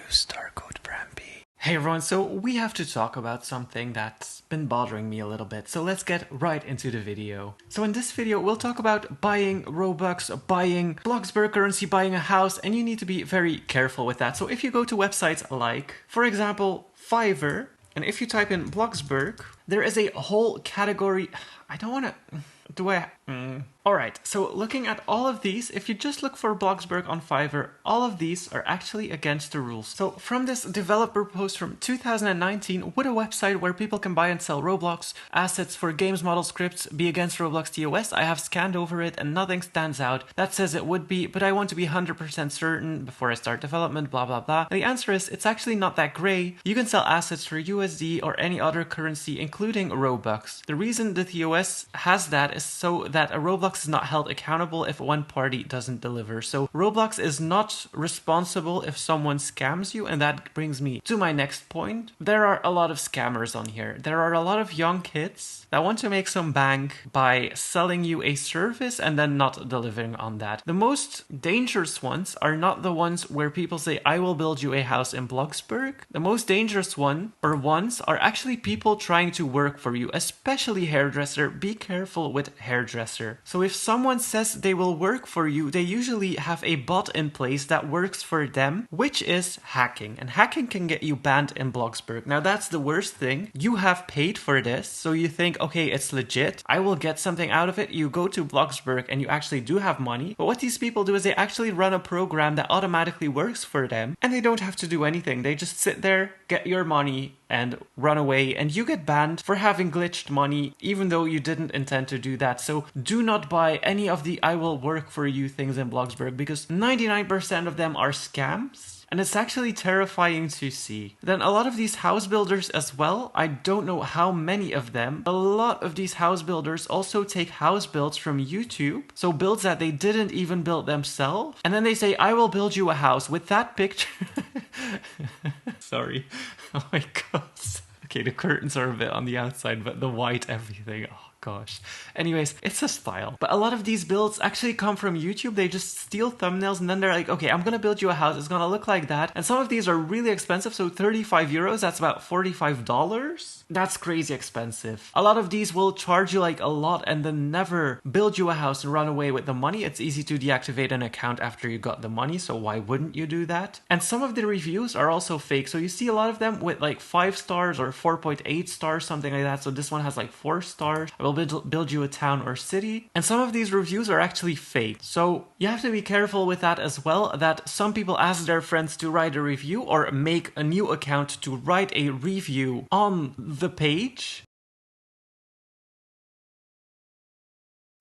use star code BramP. Hey everyone, so we have to talk about something that's been bothering me a little bit, so let's get right into the video. So in this video, we'll talk about buying Robux, buying BLOXBURG currency, buying a house, and you need to be very careful with that. So if you go to websites like, for example, Fiverr, and if you type in BLOXBURG, there is a whole category. I don't want to... Alright, so looking at all of these, if you just look for BLOXBURG on Fiverr, all of these are actually against the rules. So from this developer post from 2019, would a website where people can buy and sell Roblox assets for games model scripts be against Roblox TOS? I have scanned over it and nothing stands out. That says it would be, but I want to be 100% certain before I start development, blah blah blah. And the answer is, it's actually not that gray. You can sell assets for USD or any other currency, including Robux. The reason the TOS has that is so that a Roblox is not held accountable if one party doesn't deliver. So Roblox is not responsible if someone scams you, and that brings me to my next point. There are a lot of scammers on here. There are a lot of young kids that want to make some bank by selling you a service and then not delivering on that. The most dangerous ones are not the ones where people say, I will build you a house in BLOXBURG. The most dangerous ones are actually people trying to work for you, especially hairdresser. Be careful with hairdresser. So if someone says they will work for you, they usually have a bot in place that works for them, which is hacking. And hacking can get you banned in BLOXBURG. Now that's the worst thing. You have paid for this, so you think, okay, it's legit. I will get something out of it. You go to BLOXBURG and you actually do have money. But what these people do is they actually run a program that automatically works for them, and they don't have to do anything. They just sit there, get your money, and run away, and you get banned for having glitched money even though you didn't intend to do that. So do not buy any of the I will work for you things in BLOXBURG, because 99% of them are scams. And it's actually terrifying to see. Then a lot of these house builders as well, I don't know how many of them, a lot of these house builders also take house builds from YouTube. So builds that they didn't even build themselves. And then they say, I will build you a house with that picture. Sorry. Oh my god. Okay, the curtains are a bit on the outside, but the white everything. Oh gosh. Anyways, it's a style. But a lot of these builds actually come from YouTube. They just steal thumbnails and then they're like, okay, I'm gonna build you a house. It's gonna look like that. And some of these are really expensive. So 35 euros, that's about $45. That's crazy expensive. A lot of these will charge you like a lot and then never build you a house and run away with the money. It's easy to deactivate an account after you got the money. So why wouldn't you do that? And some of the reviews are also fake. So you see a lot of them with like 5 stars or 4.8 stars, something like that. So this one has like 4 stars. I will build you a town or city. And some of these reviews are actually fake. So you have to be careful with that as well, that some people ask their friends to write a review or make a new account to write a review on the page.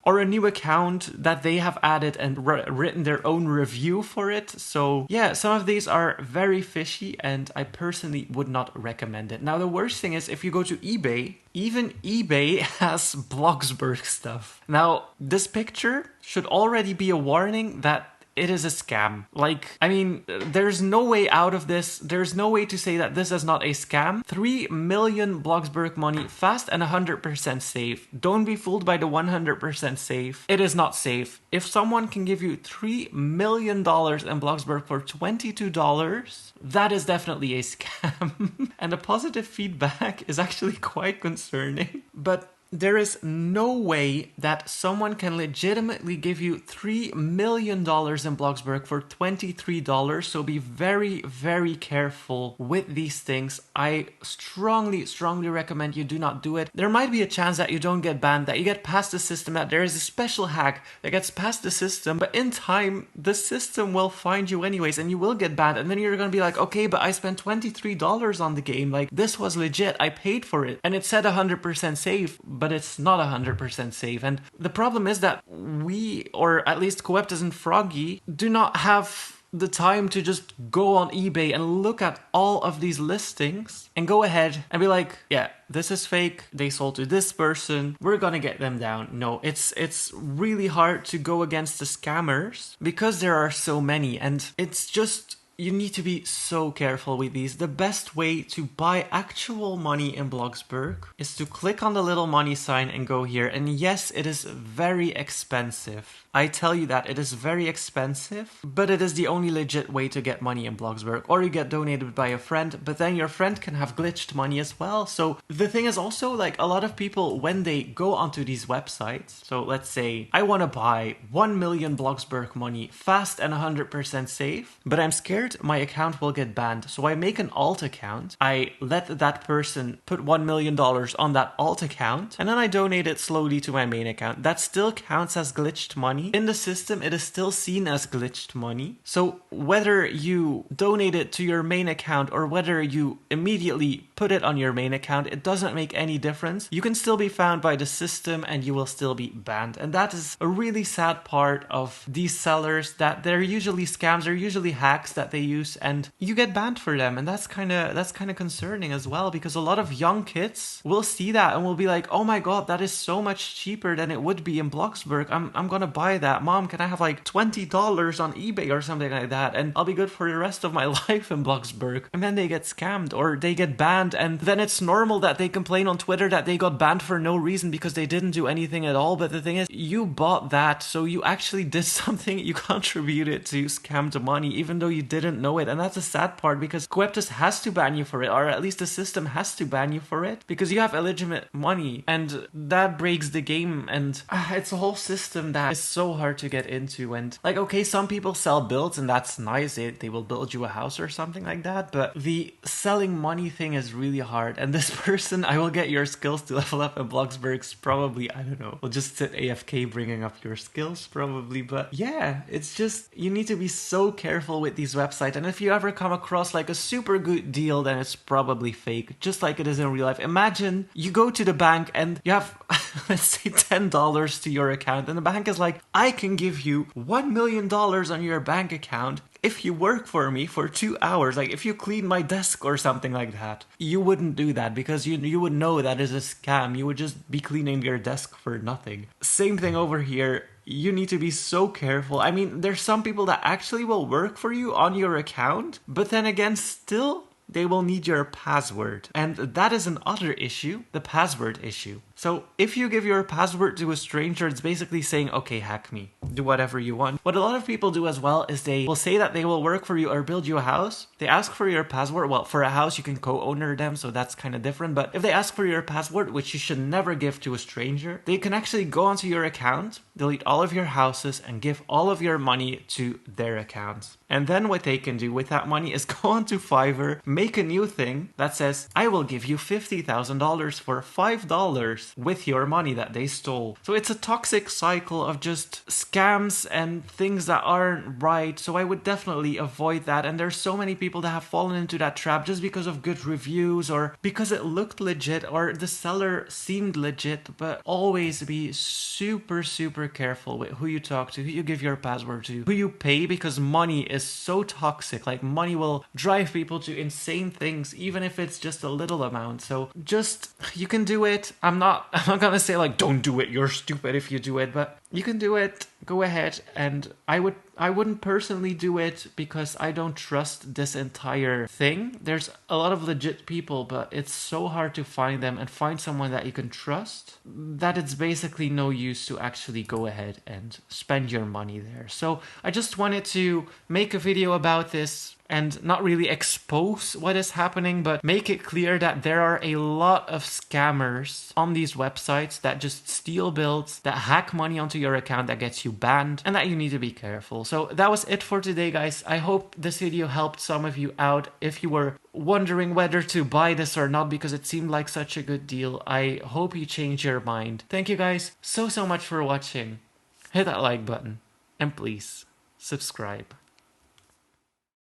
Or a new account that they have added and written their own review for it. So yeah, some of these are very fishy and I personally would not recommend it. Now the worst thing is if you go to eBay, even eBay has BLOXBURG stuff. Now this picture should already be a warning that it is a scam. Like, I mean, there's no way out of this. There's no way to say that this is not a scam. 3 million BLOXBURG money, fast and 100% safe. Don't be fooled by the 100% safe. It is not safe. If someone can give you $3 million in BLOXBURG for $22, that is definitely a scam. And the positive feedback is actually quite concerning. But there is no way that someone can legitimately give you $3 million in BLOXBURG for $23, so be very, very careful with these things. I strongly recommend you do not do it. There might be a chance that you don't get banned, that you get past the system, that there is a special hack that gets past the system, but in time, the system will find you anyways, and you will get banned, and then you're gonna be like, okay, but I spent $23 on the game, like, this was legit, I paid for it, and it said 100% safe, but it's not 100% safe. And the problem is that we, or at least Coeptus and Froggy, do not have the time to just go on eBay and look at all of these listings and go ahead and be like, yeah, this is fake, they sold to this person, we're gonna get them down. No, it's really hard to go against the scammers because there are so many, and it's just you need to be so careful with these. The best way to buy actual money in BLOXBURG is to click on the little money sign and go here. And yes, it is very expensive. I tell you that it is very expensive, but it is the only legit way to get money in BLOXBURG. Or you get donated by a friend, but then your friend can have glitched money as well. So the thing is also, like, a lot of people, when they go onto these websites, so let's say I want to buy 1 million BLOXBURG money fast and 100% safe, but I'm scared my account will get banned. So I make an alt account, I let that person put $1 million on that alt account, and then I donate it slowly to my main account. That still counts as glitched money. In the system, it is still seen as glitched money. So whether you donate it to your main account or whether you immediately put it on your main account, it doesn't make any difference. You can still be found by the system and you will still be banned. And that is a really sad part of these sellers, that they're usually scams, they're usually hacks that they use, and you get banned for them. And that's kind of concerning as well, because a lot of young kids will see that and will be like, oh my god, that is so much cheaper than it would be in BLOXBURG. I'm gonna buy that. Mom, can I have like $20 on eBay or something like that, and I'll be good for the rest of my life in BLOXBURG. And then they get scammed or they get banned, and then it's normal that they complain on Twitter that they got banned for no reason because they didn't do anything at all. But the thing is, you bought that, so you actually did something. You contributed to scammed money even though you didn't know it. And that's a sad part, because Coeptus has to ban you for it, or at least the system has to ban you for it, because you have illegitimate money, and that breaks the game. And it's a whole system that is so hard to get into. And like, okay, some people sell builds and that's nice, they will build you a house or something like that, but the selling money thing is really hard. And this person, I will get your skills to level up in BLOXBURG's probably, I don't know, we'll just sit AFK bringing up your skills probably. But yeah, it's just, you need to be so careful with these websites. And if you ever come across like a super good deal, then it's probably fake, just like it is in real life. Imagine you go to the bank and you have let's say $10 to your account, and the bank is like, I can give you $1 million on your bank account if you work for me for 2 hours, like if you clean my desk or something like that. You wouldn't do that because you would know that is a scam. You would just be cleaning your desk for nothing. Same thing over here. You need to be so careful. I mean, there's some people that actually will work for you on your account, but then again, still, they will need your password. And that is another issue, the password issue. So if you give your password to a stranger, it's basically saying, okay, hack me, do whatever you want. What a lot of people do as well is they will say that they will work for you or build you a house. They ask for your password. Well, for a house, you can co-owner them, so that's kind of different. But if they ask for your password, which you should never give to a stranger, they can actually go onto your account, delete all of your houses, and give all of your money to their accounts. And then what they can do with that money is go onto Fiverr, make a new thing that says, I will give you $50,000 for $5 with your money that they stole. So it's a toxic cycle of just scams and things that aren't right. So I would definitely avoid that. And there's so many people that have fallen into that trap just because of good reviews or because it looked legit or the seller seemed legit. But always be super, super careful with who you talk to, who you give your password to, who you pay, because money is so toxic. Like, money will drive people to insane things, even if it's just a little amount. So just, you can do it. I'm not gonna say like, don't do it, you're stupid if you do it, but you can do it, go ahead. And I wouldn't personally do it because I don't trust this entire thing. There's a lot of legit people, but it's so hard to find them and find someone that you can trust that it's basically no use to actually go ahead and spend your money there. So I just wanted to make a video about this and not really expose what is happening, but make it clear that there are a lot of scammers on these websites that just steal builds, that hack money onto your account, that gets you banned, and that you need to be careful. So that was it for today, guys. I hope this video helped some of you out if you were wondering whether to buy this or not because it seemed like such a good deal. I hope you change your mind. Thank you guys so much for watching. Hit that like button and please subscribe.